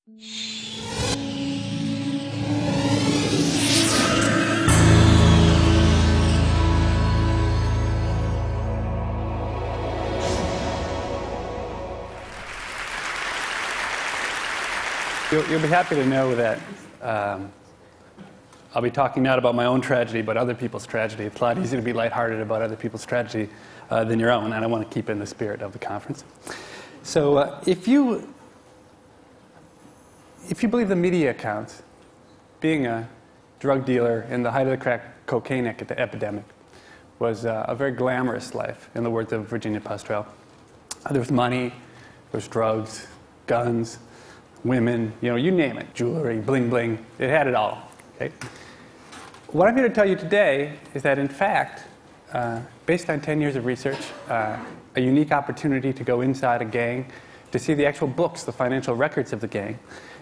You'll be happy to know that I'll be talking not about my own tragedy, but other people's tragedy. It's a lot easier to be lighthearted about other people's tragedy than your own, and I want to keep in the spirit of the conference. So if you believe the media accounts, being a drug dealer in the height of the crack cocaine epidemic was a very glamorous life, in the words of Virginia Pastrell. There was money, there was drugs, guns, women, you name it, jewelry, bling bling, it had it all. Okay? What I'm here to tell you today is that, in fact, based on 10 years of research, a unique opportunity to go inside a gang, to see the actual books, the financial records of the gang,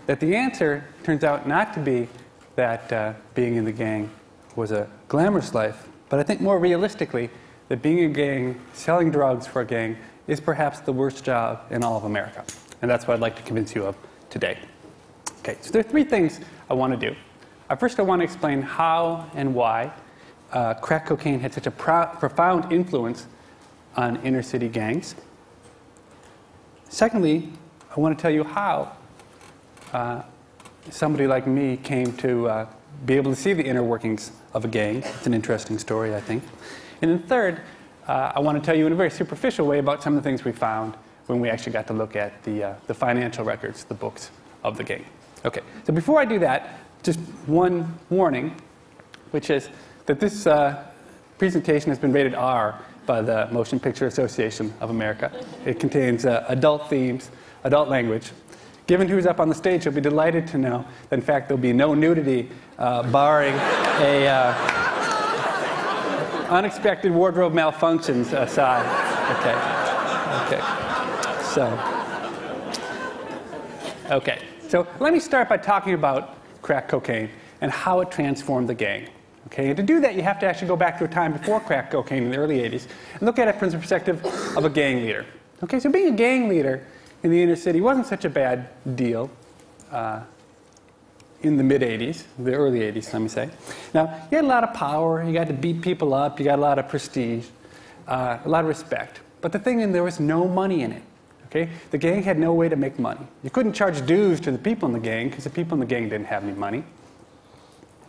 that the answer turns out not to be that being in the gang was a glamorous life, but I think more realistically, that being in a gang, selling drugs for a gang, is perhaps the worst job in all of America. And that's what I'd like to convince you of today. Okay, so there are three things I want to do. First, I want to explain how and why crack cocaine had such a profound influence on inner city gangs. Secondly, I want to tell you how somebody like me came to be able to see the inner workings of a gang. It's an interesting story, I think. And then third, I want to tell you in a very superficial way about some of the things we found when we actually got to look at the financial records, the books of the gang. Okay, so before I do that, just one warning, which is that this presentation has been rated R by the Motion Picture Association of America. It contains adult themes, adult language. Given who's up on the stage, you'll be delighted to know that, in fact, there'll be no nudity, barring a unexpected wardrobe malfunctions aside. Okay. So let me start by talking about crack cocaine and how it transformed the gang. Okay, and to do that, you have to actually go back to a time before crack cocaine in the early 80s and look at it from the perspective of a gang leader. Okay, so being a gang leader in the inner city wasn't such a bad deal in the mid-'80s, the early 80s, let me say. Now, you had a lot of power, you got to beat people up, you got a lot of prestige, a lot of respect. But the thing is, there was no money in it. Okay? The gang had no way to make money. You couldn't charge dues to the people in the gang because the people in the gang didn't have any money.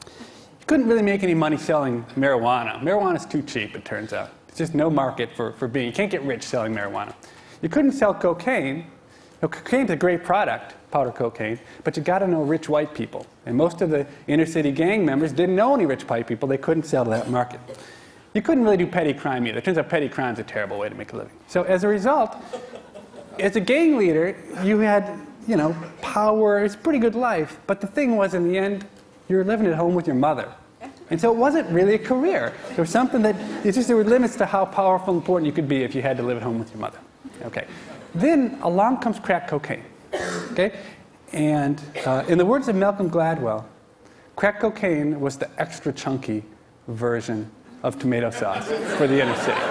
You couldn't really make any money selling marijuana. Marijuana's too cheap, it turns out. There's just no market for being. You can't get rich selling marijuana. You couldn't sell cocaine. Cocaine's a great product, powder cocaine, but you got to know rich white people. And most of the inner city gang members didn't know any rich white people. They couldn't sell to that market. You couldn't really do petty crime either. It turns out petty crime's a terrible way to make a living. So as a result, as a gang leader, you had, power. It's a pretty good life. But the thing was, in the end, you were living at home with your mother. And so it wasn't really a career. There was something that, there were limits to how powerful and important you could be if you had to live at home with your mother. Okay. Then along comes crack cocaine. Okay? And in the words of Malcolm Gladwell, crack cocaine was the extra chunky version of tomato sauce for the inner city.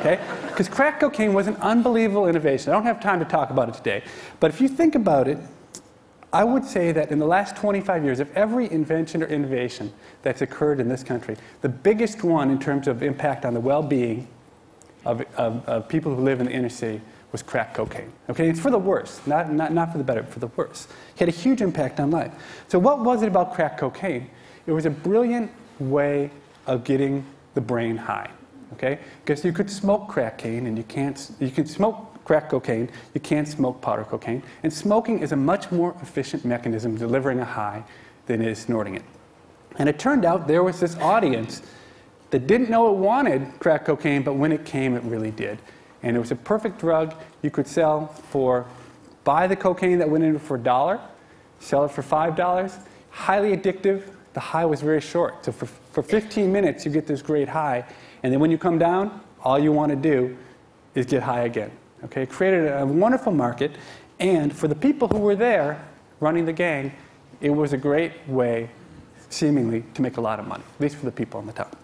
Okay? Because crack cocaine was an unbelievable innovation. I don't have time to talk about it today. But if you think about it, I would say that in the last 25 years, of every invention or innovation that's occurred in this country, the biggest one in terms of impact on the well-being of people who live in the inner city was crack cocaine. Okay? It's for the worse, not for the better, but for the worse. It had a huge impact on life. So what was it about crack cocaine? It was a brilliant way of getting the brain high. Okay? Because you could smoke crack cocaine and you can smoke crack cocaine, you can't smoke powder cocaine, and smoking is a much more efficient mechanism delivering a high than is snorting it. And it turned out there was this audience that didn't know it wanted crack cocaine, but when it came, it really did. And it was a perfect drug you could buy the cocaine that went in for $1, sell it for $5, highly addictive. The high was very short. So for 15 minutes, you get this great high. And then when you come down, all you want to do is get high again. Okay? It created a wonderful market. And for the people who were there running the gang, it was a great way, seemingly, to make a lot of money, at least for the people on the top.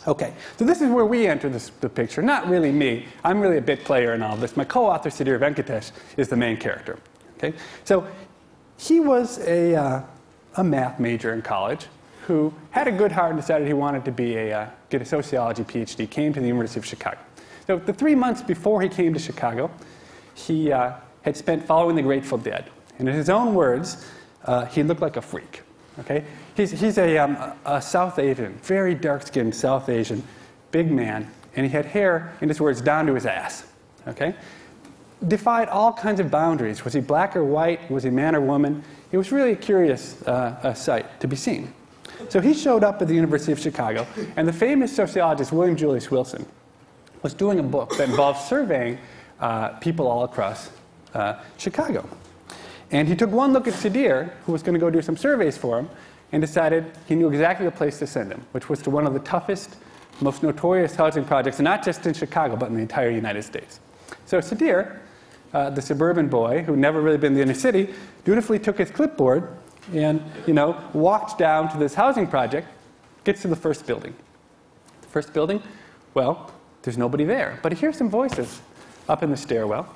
Okay, so this is where we enter the picture. Not really me. I'm really a bit player in all this. My co-author, Sudhir Venkatesh, is the main character. Okay? So he was a math major in college who had a good heart and decided he wanted to get a sociology PhD, came to the University of Chicago. So the 3 months before he came to Chicago, he had spent following the Grateful Dead. And in his own words, he looked like a freak. Okay? He's a South Asian, very dark-skinned South Asian, big man, and he had hair, in his words, down to his ass. Okay? Defied all kinds of boundaries. Was he black or white? Was he man or woman? It was really a curious sight to be seen. So he showed up at the University of Chicago, and the famous sociologist William Julius Wilson was doing a book that involved surveying people all across Chicago. And he took one look at Sadir, who was going to go do some surveys for him, and decided he knew exactly the place to send him, which was to one of the toughest, most notorious housing projects, not just in Chicago, but in the entire United States. So Sadir, the suburban boy who never really been in the inner city, dutifully took his clipboard and, walked down to this housing project, gets to the first building. The first building, well, there's nobody there, but he hears some voices up in the stairwell.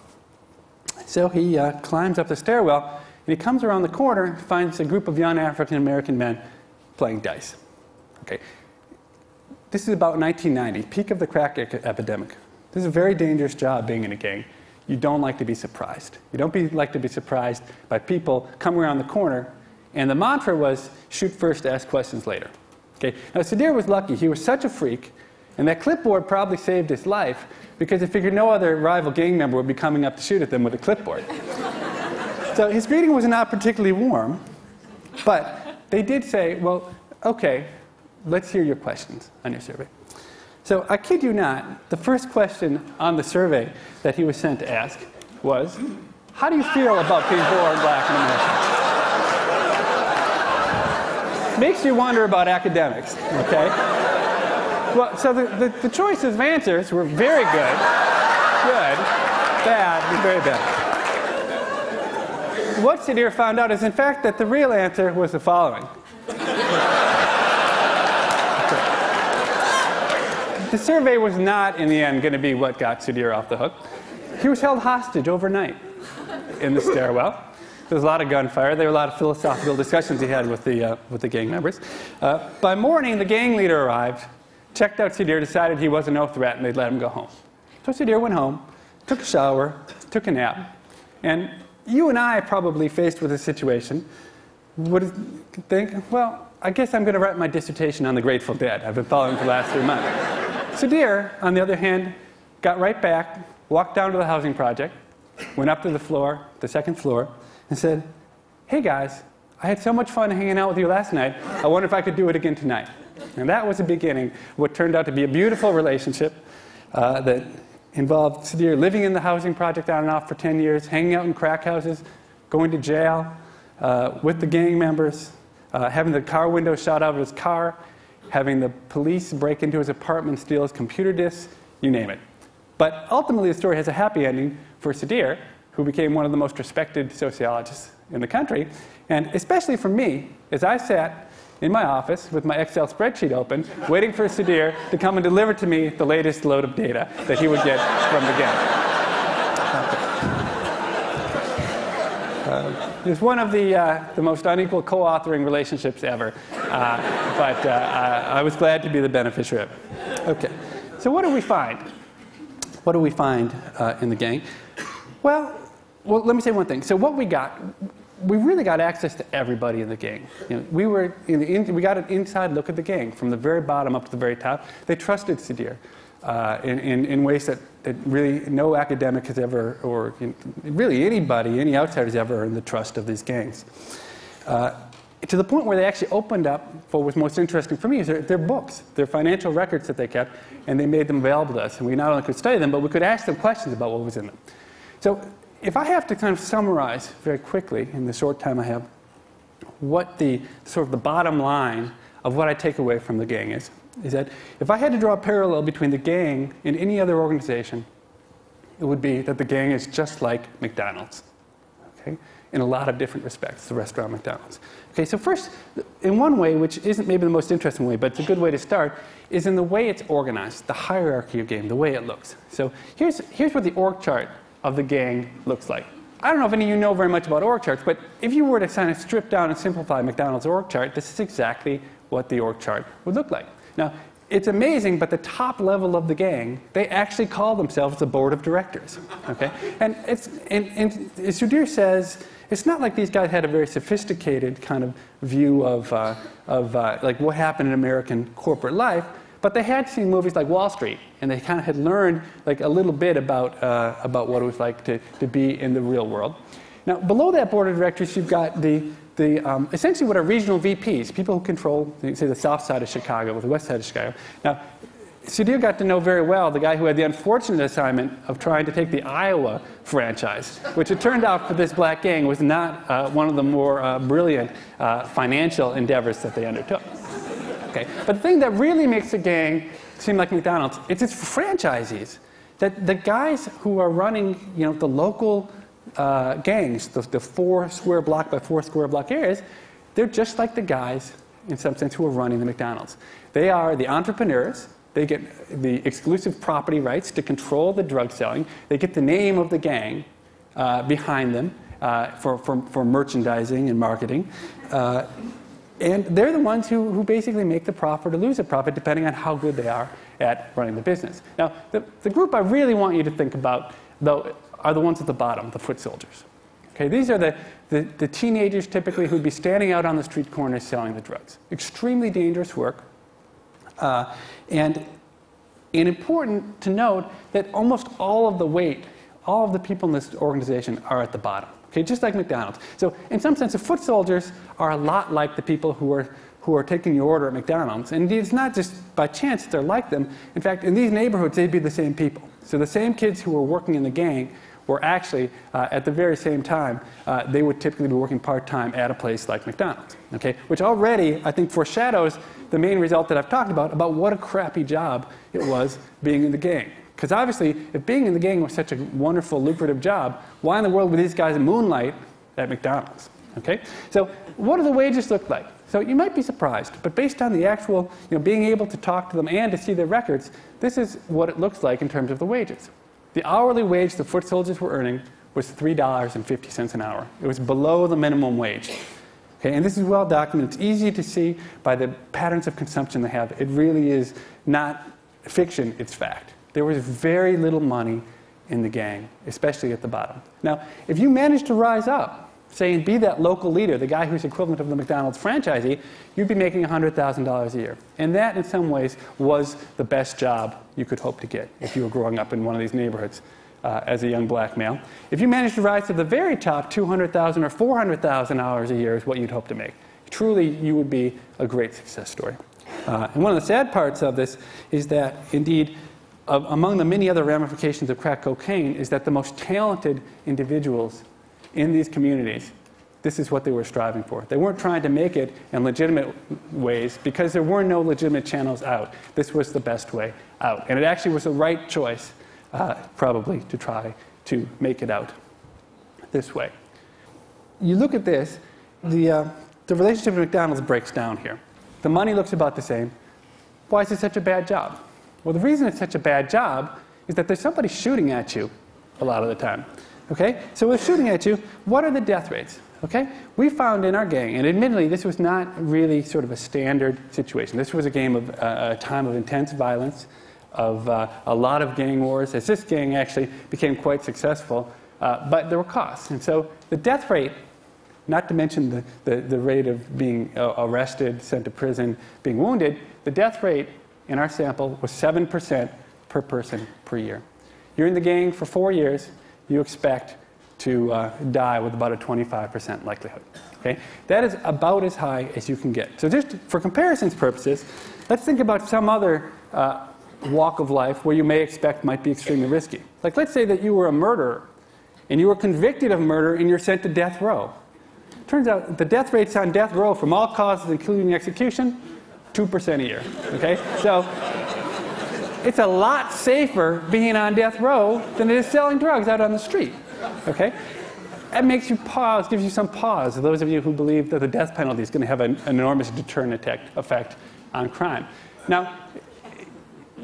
So he climbs up the stairwell, and he comes around the corner and finds a group of young African-American men playing dice. Okay. This is about 1990, peak of the crack epidemic. This is a very dangerous job, being in a gang. You don't like to be surprised. You don't like to be surprised by people coming around the corner. And the mantra was, shoot first, ask questions later. Okay. Now, Sadir was lucky. He was such a freak, and that clipboard probably saved his life because he figured no other rival gang member would be coming up to shoot at them with a clipboard. So his greeting was not particularly warm, but they did say, well, okay, let's hear your questions on your survey. So I kid you not, the first question on the survey that he was sent to ask was, how do you feel about being born black in America? Makes you wonder about academics, okay? Well, so the choices of answers were very good, bad, and very bad. What Sadir found out is, in fact, that the real answer was the following. The survey was not, in the end, going to be what got Sadir off the hook. He was held hostage overnight in the stairwell. There was a lot of gunfire. There were a lot of philosophical discussions he had with the gang members. By morning, the gang leader arrived, checked out Sadir, decided he wasn't no threat, and they'd let him go home. So Sadir went home, took a shower, took a nap, and you and I, probably faced with this situation, would think, well, I guess I'm going to write my dissertation on the Grateful Dead. I've been following for the last 3 months. Sadir, on the other hand, got right back, walked down to the housing project, went up to the floor, the second floor, and said, hey guys, I had so much fun hanging out with you last night, I wonder if I could do it again tonight. And that was the beginning of what turned out to be a beautiful relationship that involved Sadir living in the housing project on and off for 10 years, hanging out in crack houses, going to jail with the gang members, having the car window shot out of his car, having the police break into his apartment, steal his computer disks, you name it. But ultimately, the story has a happy ending for Sadir, who became one of the most respected sociologists in the country. And especially for me, as I sat in my office with my Excel spreadsheet open, waiting for Sadir to come and deliver to me the latest load of data that he would get from the gang. It's one of the most unequal co-authoring relationships ever, but I was glad to be the beneficiary of it. Okay, so what do we find? What do we find in the gang? Well, let me say one thing. So what we got, we really got access to everybody in the gang. We got an inside look at the gang from the very bottom up to the very top. They trusted Sadir in ways that really no academic has ever, or really anybody, any outsider has ever earned the trust of these gangs. To the point where they actually opened up, what was most interesting for me is their books, their financial records that they kept, and they made them available to us. And we not only could study them, but we could ask them questions about what was in them. So if I have to kind of summarize very quickly in the short time I have what the sort of the bottom line of what I take away from the gang is that if I had to draw a parallel between the gang and any other organization, it would be that the gang is just like McDonald's, okay, in a lot of different respects, the restaurant McDonald's. Okay, so first, in one way, which isn't maybe the most interesting way, but it's a good way to start, is in the way it's organized, the hierarchy of game, the way it looks. So here's what the org chart of the gang looks like. I don't know if any of you know very much about org charts, but if you were to kind of strip down and simplify McDonald's org chart, this is exactly what the org chart would look like. Now, it's amazing, but the top level of the gang, they actually call themselves the board of directors. Okay? And Sudir says, it's not like these guys had a very sophisticated kind of view of like what happened in American corporate life, but they had seen movies like Wall Street, and they kind of had learned like a little bit about what it was like to be in the real world. Now, below that board of directors, you've got essentially what are regional VPs, people who control, say, the south side of Chicago or the west side of Chicago. Now, Sudir got to know very well the guy who had the unfortunate assignment of trying to take the Iowa franchise, which it turned out for this black gang was not one of the more brilliant financial endeavors that they undertook. Okay. But the thing that really makes the gang seem like McDonald's, it's its franchisees. That the guys who are running, the local gangs, the 4 square block by 4 square block areas, they're just like the guys, in some sense, who are running the McDonald's. They are the entrepreneurs. They get the exclusive property rights to control the drug selling. They get the name of the gang behind them for merchandising and marketing. And they're the ones who basically make the profit or lose the profit, depending on how good they are at running the business. Now, the group I really want you to think about, though, are the ones at the bottom, the foot soldiers. Okay, these are the teenagers typically who'd be standing out on the street corners selling the drugs. Extremely dangerous work. And important to note that almost all of the weight, all of the people in this organization are at the bottom. Okay, just like McDonald's. So in some sense, the foot soldiers are a lot like the people who are taking your order at McDonald's. And it's not just by chance they're like them. In fact, in these neighborhoods, they'd be the same people. So the same kids who were working in the gang were actually, at the very same time, they would typically be working part-time at a place like McDonald's. Okay? Which already, I think, foreshadows the main result that I've talked about what a crappy job it was being in the gang. Because obviously, if being in the gang was such a wonderful, lucrative job, why in the world would these guys moonlight at McDonald's? Okay? So what do the wages look like? So you might be surprised, but based on the actual, being able to talk to them and to see their records, this is what it looks like in terms of the wages. The hourly wage the foot soldiers were earning was $3.50 an hour. It was below the minimum wage. Okay, and this is well documented. It's easy to see by the patterns of consumption they have. It really is not fiction, it's fact. There was very little money in the gang, especially at the bottom. Now, if you manage to rise up, say, and be that local leader, the guy who's equivalent of the McDonald's franchisee, you'd be making $100,000 a year. And that, in some ways, was the best job you could hope to get if you were growing up in one of these neighborhoods as a young black male. If you managed to rise to the very top, $200,000 or $400,000 a year is what you'd hope to make. Truly, you would be a great success story. And one of the sad parts of this is that, indeed, among the many other ramifications of crack cocaine is that the most talented individuals in these communities, this is what they were striving for. They weren't trying to make it in legitimate ways because there were no legitimate channels out. This was the best way out. And it actually was the right choice, probably, to try to make it out this way. You look at this, the relationship with McDonald's breaks down here. The money looks about the same. Why is it such a bad job? Well, the reason it's such a bad job is that there's somebody shooting at you a lot of the time. Okay? So with shooting at you, what are the death rates? Okay? We found in our gang, and admittedly this was not really sort of a standard situation. This was a game of a time of intense violence, of a lot of gang wars, as this gang actually became quite successful, but there were costs. And so the death rate, not to mention the rate of being arrested, sent to prison, being wounded, the death rate in our sample was 7% per person per year. You're in the gang for 4 years, you expect to die with about a 25% likelihood. Okay? That is about as high as you can get. So just for comparison's purposes, let's think about some other walk of life where you may expect might be extremely risky. Like let's say that you were a murderer, and you were convicted of murder, and you're sent to death row. Turns out the death rates on death row from all causes, including execution, 2% a year. Okay? So it's a lot safer being on death row than it is selling drugs out on the street. Okay? That makes you pause, gives you some pause, those of you who believe that the death penalty is going to have an enormous deterrent effect on crime. Now,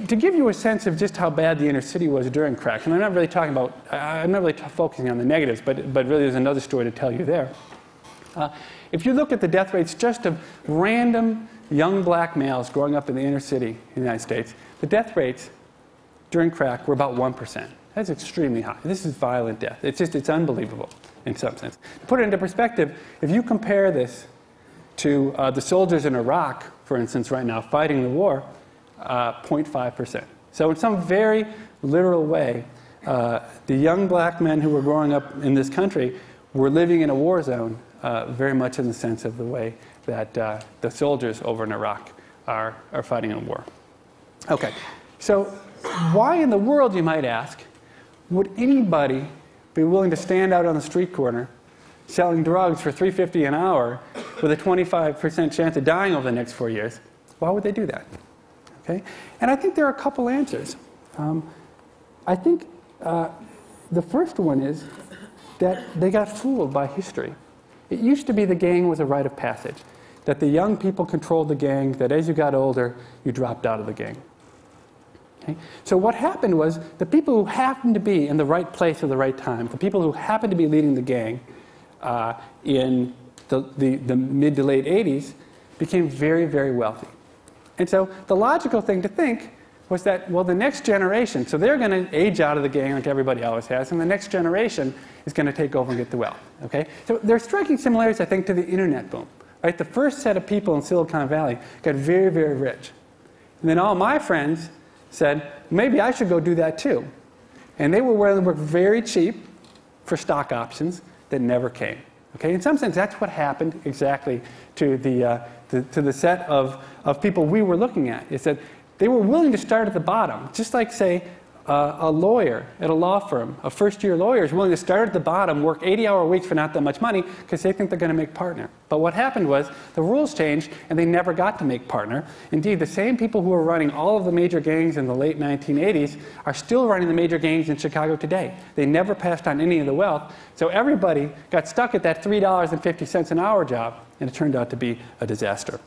to give you a sense of just how bad the inner city was during crack, and I'm not really talking about, I'm not really focusing on the negatives, but really there's another story to tell you there. If you look at the death rates just of random young black males growing up in the inner city in the United States, the death rates during crack were about 1%. That's extremely high. This is violent death. It's unbelievable in some sense. To put it into perspective, if you compare this to the soldiers in Iraq, for instance, right now, fighting the war, 0.5%. So in some very literal way, the young black men who were growing up in this country were living in a war zone, very much in the sense of the way that the soldiers over in Iraq are fighting in a war. Okay, so why in the world, you might ask, would anybody be willing to stand out on the street corner selling drugs for $3.50 an hour with a 25% chance of dying over the next 4 years? Why would they do that? Okay? And I think there are a couple answers. I think the first one is that they got fooled by history. It used to be the gang was a rite of passage, that the young people controlled the gang, that as you got older, you dropped out of the gang. Okay? So what happened was the people who happened to be in the right place at the right time, the people who happened to be leading the gang in the mid to late 80s, became very, very wealthy. And so the logical thing to think was that, well, the next generation, so they're going to age out of the gang like everybody always has, and the next generation is going to take over and get the wealth. Okay? So there are striking similarities, I think, to the internet boom. Right? The first set of people in Silicon Valley got very, very rich. And then all my friends said, maybe I should go do that too. And they were willing to work very cheap for stock options that never came. Okay? In some sense, that's what happened exactly to the set of people we were looking at. Is that they were willing to start at the bottom, just like, say, a lawyer at a law firm, a first-year lawyer is willing to start at the bottom, work 80-hour weeks for not that much money because they think they're going to make partner. But what happened was the rules changed and they never got to make partner. Indeed, the same people who were running all of the major gangs in the late 1980s are still running the major gangs in Chicago today. They never passed on any of the wealth. So everybody got stuck at that $3.50 an hour job, and it turned out to be a disaster.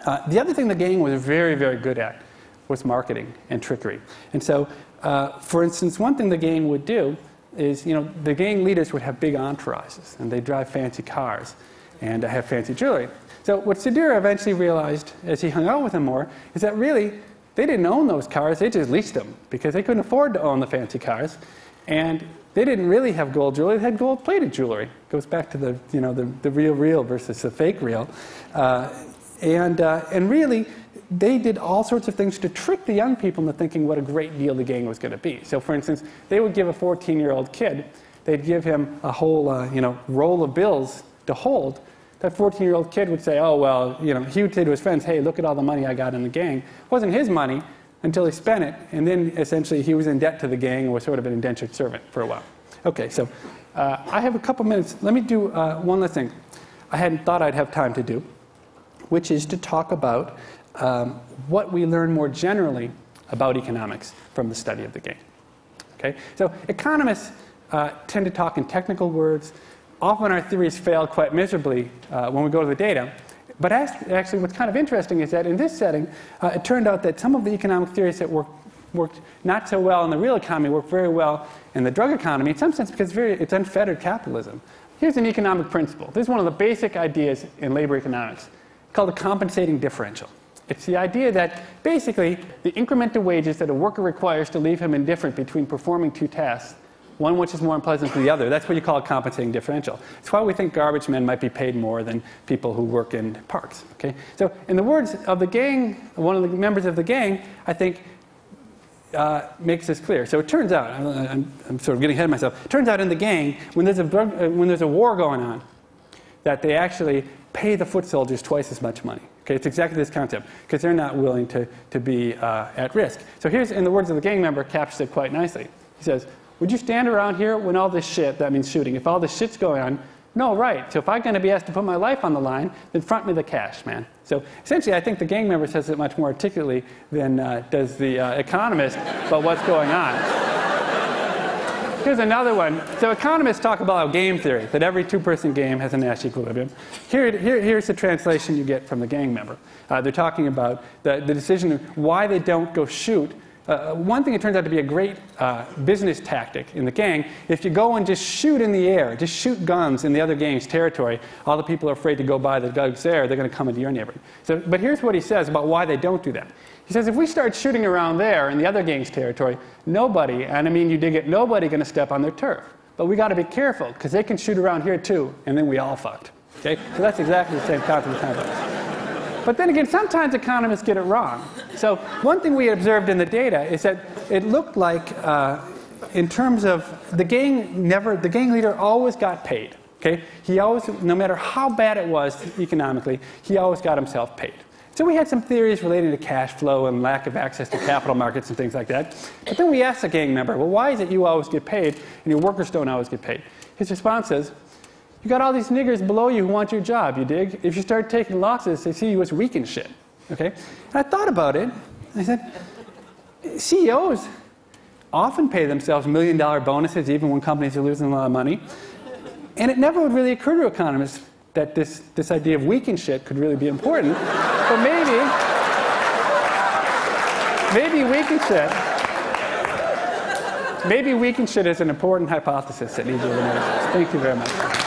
The other thing the gang was very, very good at was marketing and trickery. And so, for instance, one thing the gang would do is, the gang leaders would have big entourages, and they'd drive fancy cars and have fancy jewelry. So what Sadir eventually realized as he hung out with them more is that really they didn't own those cars, they just leased them because they couldn't afford to own the fancy cars. And they didn't really have gold jewelry, they had gold-plated jewelry. It goes back to the real versus the fake real. And really, they did all sorts of things to trick the young people into thinking what a great deal the gang was going to be. So, for instance, they would give a 14-year-old kid, they'd give him a whole roll of bills to hold. That 14-year-old kid would say, oh, well, he would say to his friends, hey, look at all the money I got in the gang. It wasn't his money until he spent it, and then essentially he was in debt to the gang and was sort of an indentured servant for a while. Okay, so I have a couple minutes. Let me do one last thing I hadn't thought I'd have time to do, which is to talk about what we learn more generally about economics from the study of the gang. Okay? So economists tend to talk in technical words. Often our theories fail quite miserably when we go to the data. But actually what's kind of interesting is that in this setting, it turned out that some of the economic theories that worked not so well in the real economy work very well in the drug economy, in some sense because it's unfettered capitalism. Here's an economic principle. This is one of the basic ideas in labor economics called the compensating differential. It's the idea that basically the increment of wages that a worker requires to leave him indifferent between performing two tasks, one which is more unpleasant than the other, that's what you call a compensating differential. It's why we think garbage men might be paid more than people who work in parks. Okay? So in the words of the gang, one of the members of the gang, I think, makes this clear. So it turns out, I'm sort of getting ahead of myself, it turns out in the gang, when there's a war going on, that they actually pay the foot soldiers twice as much money. Okay, it's exactly this concept, because they're not willing to be at risk. So here's, in the words of the gang member, captures it quite nicely. He says, would you stand around here when all this shit, that means shooting, if all this shit's going on? No, right. So if I'm going to be asked to put my life on the line, then front me the cash, man. So essentially, I think the gang member says it much more articulately than does the economist about what's going on. Here's another one. So economists talk about game theory, that every two-person game has a Nash equilibrium. Here's the translation you get from the gang member. They're talking about the decision of why they don't go shoot. One thing that turns out to be a great business tactic in the gang, if you go and just shoot in the air, just shoot guns in the other gang's territory, all the people are afraid to go by the guns there, they're going to come into your neighborhood. But here's what he says about why they don't do that. He says, if we start shooting around there in the other gang's territory, nobody, and I mean you dig it, nobody going to step on their turf. But we got to be careful, because they can shoot around here too, and then we all fucked. Okay? So that's exactly the same concept of context. But then again, sometimes economists get it wrong. So one thing we observed in the data is that it looked like, in terms of the gang leader always got paid. Okay? He always, no matter how bad it was economically, he always got himself paid. So we had some theories relating to cash flow and lack of access to capital markets and things like that. But then we asked the gang member, well, why is it you always get paid and your workers don't always get paid? His response is, you got all these niggers below you who want your job, you dig? If you start taking losses, they see you as weak and shit. Okay? And I thought about it. I said, CEOs often pay themselves $1 million bonuses even when companies are losing a lot of money. And it never would really occur to economists that this idea of weak and shit could really be important. But maybe weak and shit is an important hypothesis that needs to be analyzed. Thank you very much.